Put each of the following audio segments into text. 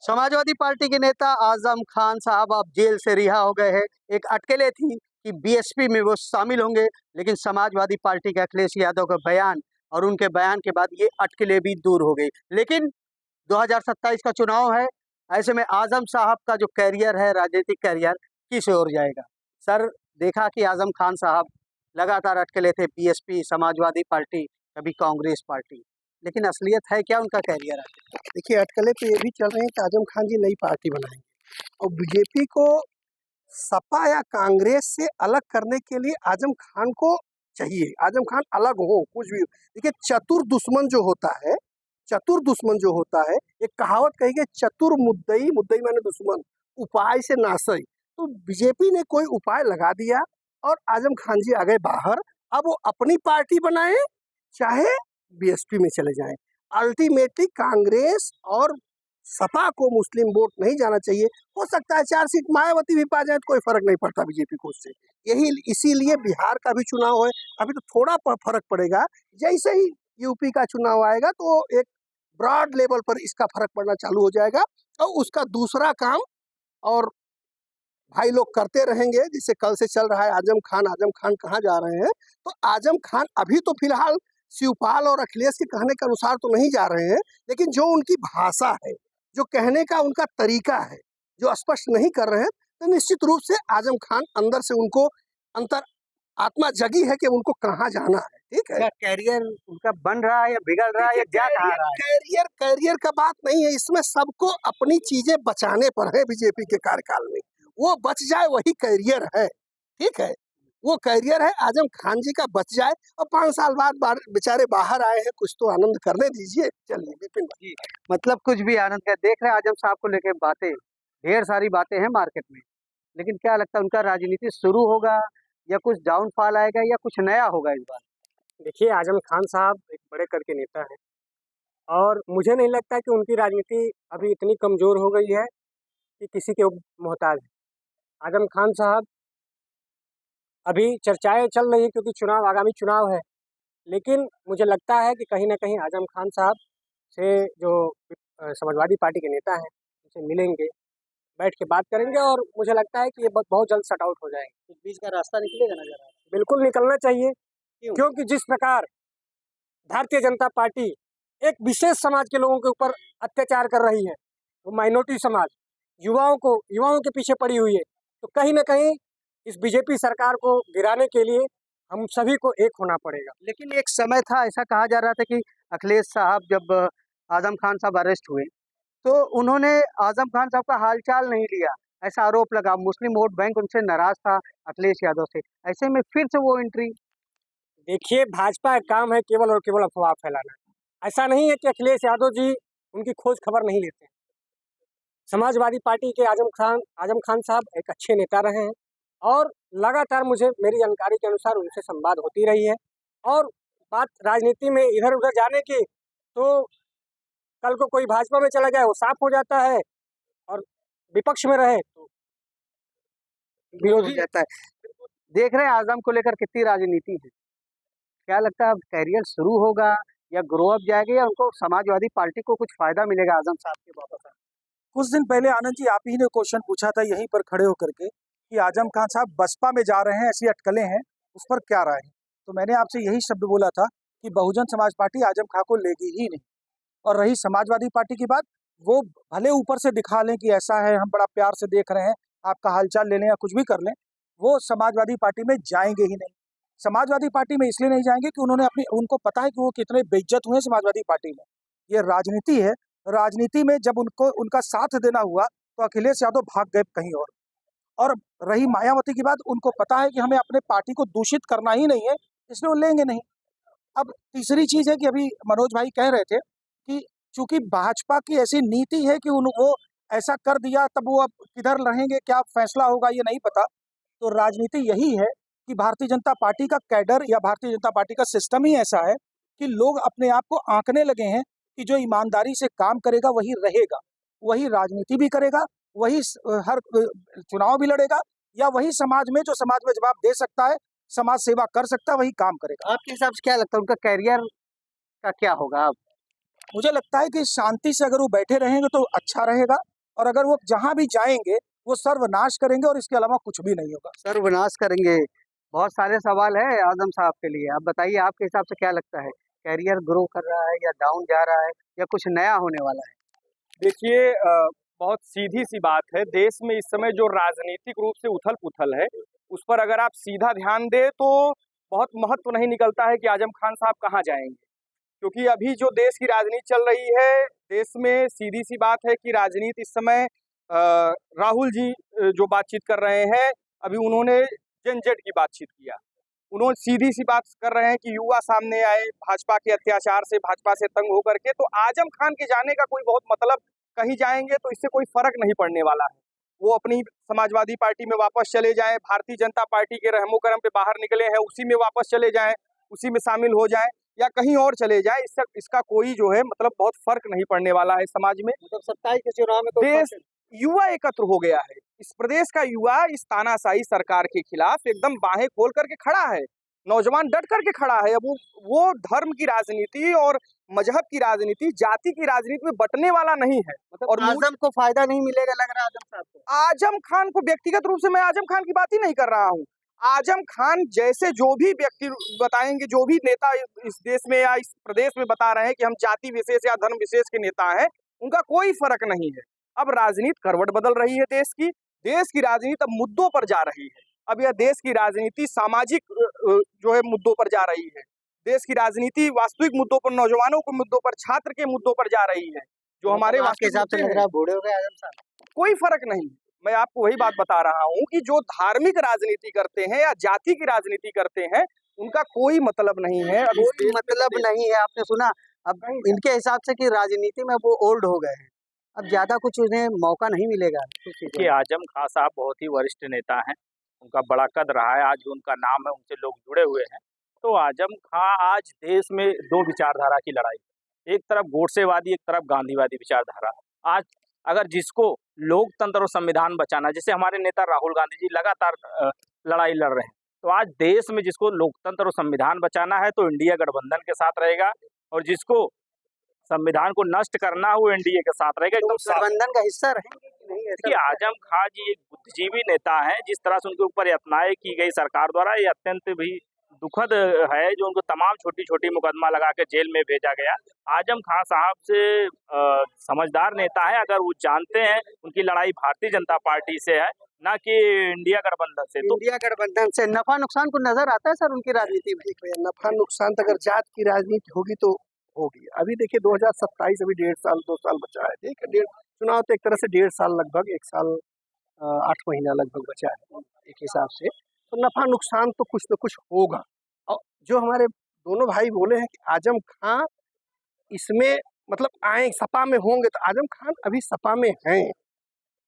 Samajwadi party के नेता आजम खान साहब अब जेल से रिहा हो गए हैं। एक अटकलें थी कि बीएसपी में वो शामिल होंगे, लेकिन समाजवादी पार्टी के अखिलेश यादव का बयान और उनके बयान के बाद ये अटकलें भी दूर हो गई। लेकिन 2027 का चुनाव है, ऐसे में आजम साहब का जो कैरियर है, राजनीतिक कैरियर, किस ओर जाएगा? सर, देखा कि आजम खान साहब लगातार अटकलें थे, बीएसपी, समाजवादी पार्टी, कभी कांग्रेस पार्टी, लेकिन असलियत है क्या उनका कैरियर? देखिए, अटकलें तो ये भी चल रही हैं कि आजम खान जी नई पार्टी बनाएंगे और बीजेपी को सपा या कांग्रेस से अलग करने के लिए आजम खान को चाहिए। आजम खान अलग हो, कुछ भी हो। देखिए, चतुर दुश्मन जो होता है, चतुर दुश्मन जो होता है, एक कहावत कही गई, चतुर मुद्दई, मुद्दई माने दुश्मन, उपाय से नासई। तो बीजेपी ने कोई उपाय लगा दिया और आजम खान जी आ गए बाहर। अब वो अपनी पार्टी बनाए चाहे बीएसपी में चले जाएं, अल्टीमेटली कांग्रेस और सपा को मुस्लिम वोट नहीं जाना चाहिए। हो सकता है 4 सीट मायावती भी पा जाए तो कोई फर्क नहीं पड़ता बीजेपी को उससे। यही इसीलिए बिहार का भी चुनाव है, अभी तो थोड़ा फर्क पड़ेगा। जैसे ही यूपी का चुनाव आएगा तो एक ब्रॉड लेवल पर इसका फर्क पड़ना चालू हो जाएगा और उसका दूसरा काम और भाई लोग करते रहेंगे। जैसे कल से चल रहा है आजम खान कहाँ जा रहे हैं, तो आजम खान अभी तो फिलहाल शिवपाल और अखिलेश के कहने के अनुसार तो नहीं जा रहे हैं, लेकिन जो उनकी भाषा है, जो कहने का उनका तरीका है, जो स्पष्ट नहीं कर रहे हैं, तो निश्चित रूप से आजम खान अंदर से उनको अंतर आत्मा जगी है कि उनको कहाँ जाना है। ठीक है, क्या कैरियर उनका बन रहा है या बिगड़ रहा है या जा कहाँ रहा है? कैरियर कैरियर का बात नहीं है, इसमें सबको अपनी चीजें बचाने पर है। बीजेपी के कार्यकाल में वो बच जाए वही कैरियर है। ठीक है, वो कैरियर है आजम खान जी का, बच जाए और 5 साल बाद बेचारे बाहर आए हैं, कुछ तो आनंद करने दीजिए। चलिए विपिन भाई, मतलब कुछ भी आनंद का देख रहे हैं आजम साहब को लेके बातें, ढेर सारी बातें हैं मार्केट में, लेकिन क्या लगता है उनका राजनीति शुरू होगा या कुछ डाउनफॉल आएगा या कुछ नया होगा इस बार? देखिए, आजम खान साहब एक बड़े कद के नेता हैं और मुझे नहीं लगता कि उनकी राजनीति अभी इतनी कमज़ोर हो गई है कि किसी के मोहताज है। आजम खान साहब अभी चर्चाएँ चल रही हैं क्योंकि आगामी चुनाव है, लेकिन मुझे लगता है कि कहीं न कहीं आजम खान साहब से जो समाजवादी पार्टी के नेता हैं, उनसे मिलेंगे, बैठ के बात करेंगे और मुझे लगता है कि ये बहुत जल्द सॉर्ट आउट हो जाएँगे। इस बीच का रास्ता निकलेगा नजर आ रहा है। बिल्कुल निकलना चाहिए, क्यों? क्योंकि जिस प्रकार भारतीय जनता पार्टी एक विशेष समाज के लोगों के ऊपर अत्याचार कर रही है, वो माइनॉरिटी समाज, युवाओं के पीछे पड़ी हुई है, तो कहीं न कहीं इस बीजेपी सरकार को गिराने के लिए हम सभी को एक होना पड़ेगा। लेकिन एक समय था, ऐसा कहा जा रहा था कि अखिलेश साहब जब आजम खान साहब अरेस्ट हुए, तो उन्होंने आजम खान साहब का हालचाल नहीं लिया, ऐसा आरोप लगा। मुस्लिम वोट बैंक उनसे नाराज था, अखिलेश यादव से। ऐसे में फिर से वो एंट्री। देखिए, भाजपा का काम है केवल और केवल अफवाह फैलाना। ऐसा नहीं है कि अखिलेश यादव जी उनकी खोज खबर नहीं लेते हैं। समाजवादी पार्टी के आजम खान साहब एक अच्छे नेता रहे हैं और लगातार मेरी जानकारी के अनुसार उनसे संवाद होती रही है। और बात राजनीति में इधर-उधर जाने की, तो कल को कोई भाजपा में चला जाए वो साफ हो जाता है और विपक्ष में रहे तो विरोधी रहता है। देख रहे हैं आजम को लेकर कितनी राजनीति है। क्या लगता है अब कैरियर शुरू होगा या ग्रो अप जाएगा या उनको समाजवादी पार्टी को कुछ फायदा मिलेगा आजम साहब के वापस आने? कुछ दिन पहले आनंद जी आप ही ने क्वेश्चन पूछा था यहीं पर खड़े होकर के कि आजम खान साहब बसपा में जा रहे हैं, ऐसी अटकलें हैं, उस पर क्या राय है? तो मैंने आपसे यही शब्द बोला था कि बहुजन समाज पार्टी आजम खान को लेगी ही नहीं। और रही समाजवादी पार्टी की बात, वो भले ऊपर से दिखा लें कि ऐसा है, हम बड़ा प्यार से देख रहे हैं, आपका हालचाल ले लें या कुछ भी कर लें, वो समाजवादी पार्टी में जाएंगे ही नहीं। समाजवादी पार्टी में इसलिए नहीं जाएंगे कि उनको पता है कि वो कितने बेइज्जत हुए समाजवादी पार्टी में। ये राजनीति है, राजनीति में जब उनको उनका साथ देना हुआ तो अखिलेश यादव भाग गए कहीं और रही मायावती की बात, उनको पता है कि हमें अपने पार्टी को दूषित करना ही नहीं है, इसलिए वो लेंगे नहीं। अब तीसरी चीज है कि अभी मनोज भाई कह रहे थे कि चूंकि भाजपा की ऐसी नीति है कि वो ऐसा कर दिया, तब वो अब किधर रहेंगे, क्या फैसला होगा ये नहीं पता। तो राजनीति यही है कि भारतीय जनता पार्टी का कैडर या भारतीय जनता पार्टी का सिस्टम ही ऐसा है कि लोग अपने आप को आंकने लगे हैं कि जो ईमानदारी से काम करेगा वही रहेगा, वही राजनीति भी करेगा, वही हर चुनाव भी लड़ेगा, या वही समाज में जो समाज में जवाब दे सकता है, समाज सेवा कर सकता है, वही काम करेगा। आपके हिसाब से क्या लगता है उनका कैरियर का क्या होगा अब? मुझे लगता है कि शांति से अगर वो बैठे रहेंगे तो अच्छा रहेगा, और अगर वो जहां भी जाएंगे वो सर्वनाश करेंगे और इसके अलावा कुछ भी नहीं होगा। सर्वनाश करेंगे। बहुत सारे सवाल है आजम साहब के लिए, आप बताइए आपके हिसाब से क्या लगता है, कैरियर ग्रो कर रहा है या डाउन जा रहा है या कुछ नया होने वाला है? देखिए बहुत सीधी सी बात है, देश में इस समय जो राजनीतिक रूप से उथल पुथल है उस पर अगर आप सीधा ध्यान दें तो बहुत महत्व नहीं निकलता है कि आजम खान साहब कहाँ जाएंगे, क्योंकि अभी जो देश की राजनीति चल रही है, देश में सीधी सी बात है कि राजनीति इस समय राहुल जी जो बातचीत कर रहे हैं, अभी उन्होंने जेन जेड की बातचीत किया, उन्होंने सीधी सी बात कर रहे हैं कि युवा सामने आए भाजपा के अत्याचार से, भाजपा से तंग होकर के, तो आजम खान के जाने का कोई बहुत मतलब, कहीं जाएंगे तो इससे कोई फर्क नहीं पड़ने वाला है। वो अपनी समाजवादी पार्टी में वापस चले जाएं, भारतीय जनता पार्टी के रहमो करम पे बाहर निकले हैं उसी में वापस चले जाएं, उसी में शामिल हो जाएं या कहीं और चले जाएं, इसका कोई जो है मतलब बहुत फर्क नहीं पड़ने वाला है समाज में। मतलब 27 के चुनाव में देश युवा एकत्र हो गया है, इस प्रदेश का युवा इस तानाशाही सरकार के खिलाफ एकदम बाहें खोल करके खड़ा है, नौजवान डट करके खड़ा है। अब वो धर्म की राजनीति और मजहब की राजनीति, जाति की राजनीति में बटने वाला नहीं है। मतलब और आजम को फायदा नहीं मिलेगा लग रहा है आजम साहब को। आजम खान को व्यक्तिगत रूप से मैं आजम खान की बात ही नहीं कर रहा हूँ, आजम खान जैसे जो भी व्यक्ति बताएंगे, जो भी नेता इस देश में या इस प्रदेश में बता रहे हैं कि हम जाति विशेष या धर्म विशेष के नेता हैं, उनका कोई फर्क नहीं है। अब राजनीति करवट बदल रही है, देश की राजनीति अब मुद्दों पर जा रही है। अब यह देश की राजनीति सामाजिक जो है मुद्दों पर जा रही है, देश की राजनीति वास्तविक मुद्दों पर, नौजवानों के मुद्दों पर, छात्र के मुद्दों पर जा रही है, जो हमारे आपके हिसाब से लग रहा है बूढ़े हो गए आजम साहब। कोई फर्क नहीं। मैं आपको वही बात बता रहा हूँ कि जो धार्मिक राजनीति करते हैं या जाति की राजनीति करते हैं उनका कोई मतलब नहीं है, कोई मतलब नहीं है। आपने सुना अब इनके हिसाब से कि राजनीति में वो ओल्ड हो गए हैं, अब ज्यादा कुछ उन्हें मौका नहीं मिलेगा। देखिए आजम खान साहब बहुत ही वरिष्ठ नेता हैं, उनका बड़ा कद रहा है, आज भी उनका नाम है, उनसे लोग जुड़े हुए हैं। तो आजम खान आज देश में दो विचारधारा की लड़ाई, एक तरफ गोडसेवादी, एक तरफ गांधीवादी विचारधारा। आज अगर जिसको लोकतंत्र और संविधान बचाना, जैसे हमारे नेता राहुल गांधी जी लगातार लड़ाई लड़ रहे हैं, तो आज देश में जिसको लोकतंत्र और संविधान बचाना है तो इंडिया गठबंधन के साथ रहेगा, और जिसको संविधान को नष्ट करना है वो एनडीए के साथ रहेगा। एकदम गठबंधन का हिस्सा रहेंगे कि नहीं? देखिए आजम खान जी एक बुद्धिजीवी नेता हैं, जिस तरह से उनके ऊपर यातनाएं की गई सरकार द्वारा, ये अत्यंत भी दुखद है, जो उनको तमाम छोटी छोटी मुकदमा लगा के जेल में भेजा गया। आजम खान साहब से समझदार नेता है, अगर वो जानते हैं उनकी लड़ाई भारतीय जनता पार्टी से है ना कि इंडिया गठबंधन से। तो इंडिया गठबंधन से नफा नुकसान को नजर आता है सर उनकी राजनीति में? देखिए नफा नुकसान तो अगर जात की राजनीति होगी तो होगी। अभी देखिए 2027 अभी 1.5 साल 2 साल बचा है, ठीक है। चुनाव तो एक तरह से 1.5 साल लगभग, 1 साल 8 महीना लगभग बचा है एक हिसाब से, तो नफा नुकसान तो कुछ न कुछ होगा। और जो हमारे दोनों भाई बोले हैं कि आजम खान इसमें मतलब आए सपा में होंगे, तो आजम खान अभी सपा में हैं,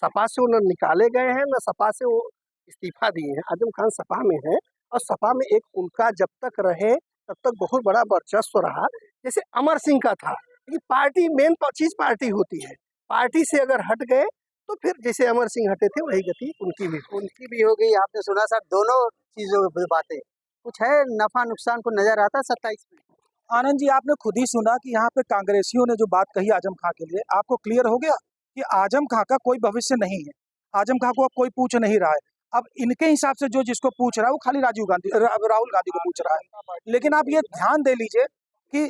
सपा से वो न निकाले गए हैं न सपा से वो इस्तीफा दिए हैं। आजम खान सपा में हैं और सपा में एक उनका जब तक रहे तब तक बहुत बड़ा वर्चस्व रहा, जैसे अमर सिंह का था। लेकिन पार्टी मेन चीज पार्टी होती है, पार्टी से अगर हट गए तो फिर जैसे अमर सिंह हटे थे वही गति उनकी भी हो गई। आपने सुना सर दोनों चीजों की बातें, कुछ है नफा नुकसान को नजर आता है 27 में? आनंद जी आपने खुद ही सुना कि यहाँ पे कांग्रेसियों ने जो बात कही आजम खान के लिए, आपको क्लियर हो गया कि आजम खान का कोई भविष्य नहीं है, आजम खान को अब कोई पूछ नहीं रहा है। अब इनके हिसाब से जो जिसको पूछ रहा है वो खाली राहुल गांधी को पूछ रहा है। लेकिन आप ये ध्यान दे लीजिए कि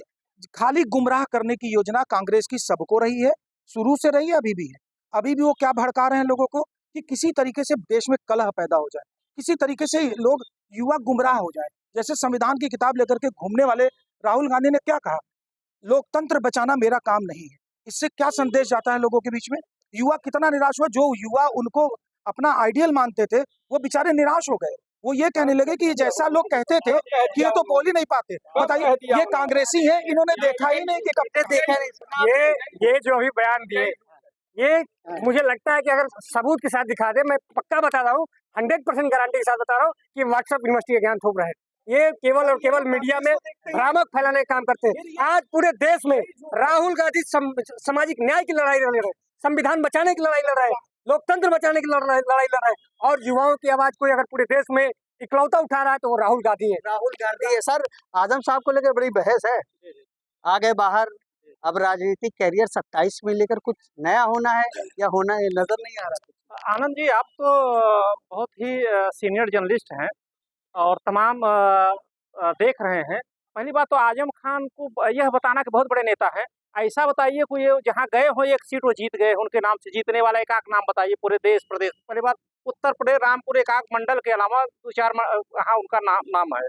खाली गुमराह करने की योजना कांग्रेस की सबको रही है, शुरू से रही है, अभी भी है। अभी भी वो क्या भड़का रहे हैं लोगों को कि किसी तरीके से देश में कलह पैदा हो जाए, किसी तरीके से लोग युवा गुमराह हो जाए। जैसे संविधान की किताब लेकर के घूमने वाले राहुल गांधी ने क्या कहा, लोकतंत्र बचाना मेरा काम नहीं है। इससे क्या संदेश जाता है लोगों के बीच में? युवा कितना निराश हुआ, जो युवा उनको अपना आइडियल मानते थे वो बेचारे निराश हो गए। वो ये कहने लगे कि जैसा लोग कहते थे कि ये तो बोल ही नहीं पाते। बताइए ये कांग्रेसी है, इन्होंने देखा ही नहीं कि कब देखा नहीं। ये जो अभी बयान दिए, ये मुझे लगता है कि अगर सबूत के साथ दिखा दे, मैं पक्का बता रहा हूँ, 100% गारंटी के साथ बता रहा हूँ कि व्हाट्सएप यूनिवर्सिटी का ज्ञान थोप रहे हैं। ये केवल और केवल मीडिया में भ्रामक फैलाने का काम करते हैं। आज पूरे देश में राहुल गांधी सामाजिक न्याय की लड़ाई लड़ रहे हैं, संविधान बचाने की लड़ाई लड़ रहे हैं, लोकतंत्र बचाने की लड़ाई लड़ रहे हैं, और युवाओं की आवाज कोई अगर पूरे देश में इकलौता उठा रहा है तो वो राहुल गांधी है। राहुल गांधी है। सर आजम साहब को लेकर बड़ी बहस है, आ गए बाहर, अब राजनीतिक कैरियर 27 में लेकर कुछ नया होना है या होना ये नजर नहीं आ रहा। आनंद जी, आप तो बहुत ही सीनियर जर्नलिस्ट हैं और तमाम देख रहे हैं। पहली बात तो आजम खान को यह बताना कि बहुत बड़े नेता हैं, ऐसा बताइए कोई जहाँ गए हो एक सीट वो जीत गए, उनके नाम से जीतने वाला एक आध नाम बताइए पूरे देश प्रदेश। पहली बात, उत्तर प्रदेश रामपुर एक आध मंडल के अलावा 2-4 हाँ उनका नाम है।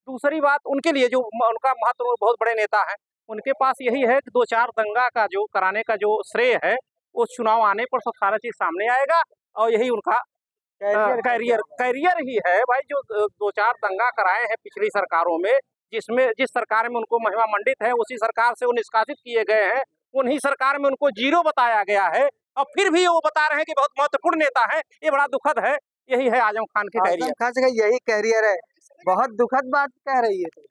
दूसरी बात, उनके लिए जो उनका महत्व, बहुत बड़े नेता हैं, उनके पास यही है कि 2-4 दंगा का जो कराने का जो श्रेय है वो चुनाव आने पर सब सारा चीज सामने आएगा और यही उनका कैरियर ही है भाई। जो 2-4 दंगा कराए हैं पिछली सरकारों में, जिस सरकार में उनको महिमा मंडित है उसी सरकार से वो निष्कासित किए गए हैं, उन्हीं सरकार में उनको जीरो बताया गया है और फिर भी वो बता रहे हैं कि बहुत महत्वपूर्ण नेता है। ये बड़ा दुखद है। यही है आजम खान के कैरियर। आजम खान का यही कैरियर है। बहुत दुखद बात कह रही है।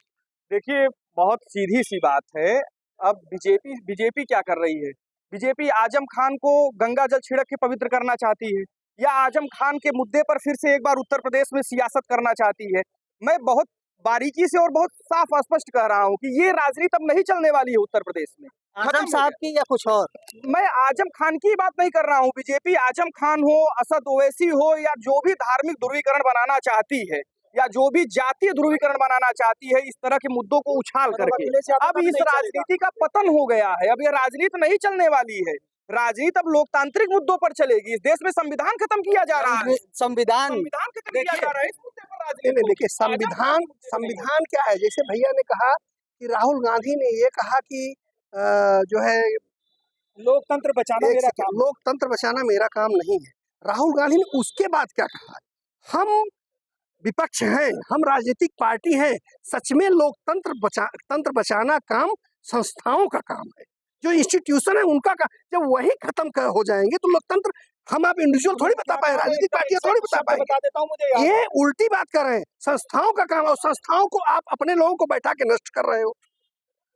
देखिए, बहुत सीधी सी बात है। अब बीजेपी क्या कर रही है? बीजेपी आजम खान को गंगा जल छिड़क के पवित्र करना चाहती है या आजम खान के मुद्दे पर फिर से एक बार उत्तर प्रदेश में सियासत करना चाहती है। मैं बहुत बारीकी से और बहुत साफ स्पष्ट कह रहा हूं कि ये राजनीति अब नहीं चलने वाली है उत्तर प्रदेश में। आजम साहब की या कुछ और? मैं आजम खान की बात नहीं कर रहा हूं। बीजेपी आजम खान हो, असद ओवैसी हो या जो भी धार्मिक ध्रुवीकरण बनाना चाहती है या जो भी जातीय ध्रुवीकरण बनाना चाहती है, इस तरह के मुद्दों को उछाल करके अब इस राजनीति का पतन हो गया है। अब ये राजनीति नहीं चलने वाली है। राजनीति अब लोकतांत्रिक मुद्दों पर चलेगी। इस देश में संविधान खत्म किया जा रहा है। संविधान खत्म किया जा रहा है। इस मुद्दे पर राजनीति नहीं, देखिए संविधान क्या है। जैसे भैया ने कहा कि राहुल गांधी ने ये कहा कि जो है लोकतंत्र बचाना मेरा काम। लोकतंत्र बचाना मेरा काम नहीं है। राहुल गांधी ने उसके बाद क्या कहा? हम विपक्ष हैं, हम राजनीतिक पार्टी हैं, सच में लोकतंत्र बचाना काम संस्थाओं का काम है, जो इंस्टीट्यूशन है उनका काम। जब वही खत्म हो जाएंगे तो लोकतंत्र हम आप इंडिविजुअल थोड़ी बता पाए, राजनीतिक पार्टियां थोड़ी बता पाएंगे। ये उल्टी बात कर रहे हैं। संस्थाओं का काम है और संस्थाओं को आप अपने लोगों को बैठा के नष्ट कर रहे हो।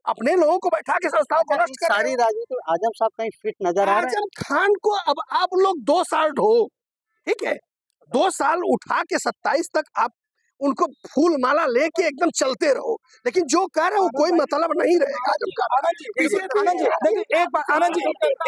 अपने लोगों को बैठा के संस्थाओं को नष्ट कर रहे हो। सारी राजनीति आजम साहब कहीं फिट नजर आ रहे हैं? आजम खान को अब आप लोग 2 साल ढो, ठीक है, 2 साल उठा के 27 तक आप उनको फूल माला लेके एकदम चलते रहो, लेकिन जो कह रहे हो कोई मतलब नहीं रहेगा आजम का। आनंद जी देखिए,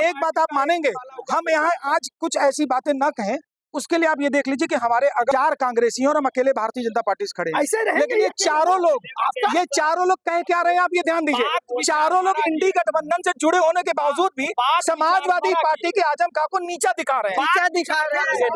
एक बात आप मानेंगे, हम यहाँ आज कुछ ऐसी बातें न कहें, उसके लिए आप ये देख लीजिए कि हमारे 4 कांग्रेसी और हम अकेले भारतीय जनता पार्टी से खड़े हैं। ऐसे रहेंगे। लेकिन ये चारों लोग कह क्या रहे हैं, आप ये ध्यान दीजिए। चारों लोग इंडी गठबंधन से जुड़े होने के बावजूद भी समाजवादी पार्टी के आजम खान को नीचा दिखा रहे हैं।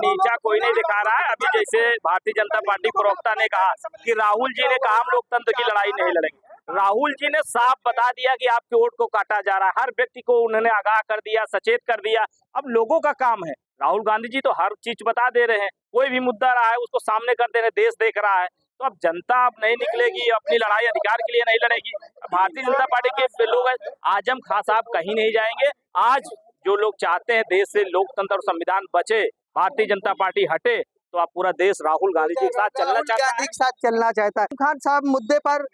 नीचा कोई नहीं दिखा रहा है। अभी जैसे भारतीय जनता पार्टी प्रवक्ता ने कहा कि राहुल जी ने कहा हम लोकतंत्र की लड़ाई नहीं लड़ेंगे। राहुल जी ने साफ बता दिया कि आपके वोट को काटा जा रहा है। हर व्यक्ति को उन्होंने आगाह कर दिया, सचेत कर दिया। अब लोगों का काम है। राहुल गांधी जी तो हर चीज बता दे रहे हैं। कोई भी मुद्दा रहा है उसको सामने कर दे रहे, देश देख रहा है। तो अब जनता अब नहीं निकलेगी, अपनी लड़ाई अधिकार के लिए नहीं लड़ेगी। भारतीय जनता पार्टी के लोग आजम खान साहब कहीं नहीं जाएंगे। आज जो लोग चाहते हैं देश से लोकतंत्र और संविधान बचे, भारतीय जनता पार्टी हटे, तो अब पूरा देश राहुल गांधी जी के साथ चलना चाहता है। खान साहब मुद्दे पर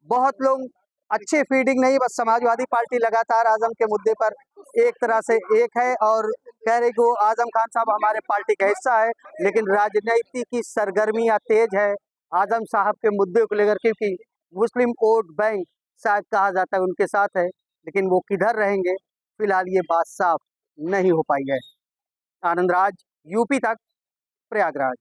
बहुत लोग अच्छी फीडिंग नहीं, बस समाजवादी पार्टी लगातार आजम के मुद्दे पर एक तरह से एक है और कह रही को आजम खान साहब हमारे पार्टी का हिस्सा है, लेकिन राजनीति की सरगर्मियां तेज है आजम साहब के मुद्दे को लेकर, क्योंकि मुस्लिम वोट बैंक शायद कहा जाता है उनके साथ है, लेकिन वो किधर रहेंगे फिलहाल ये बात साफ नहीं हो पाई है। आनंद राज, यूपी तक, प्रयागराज।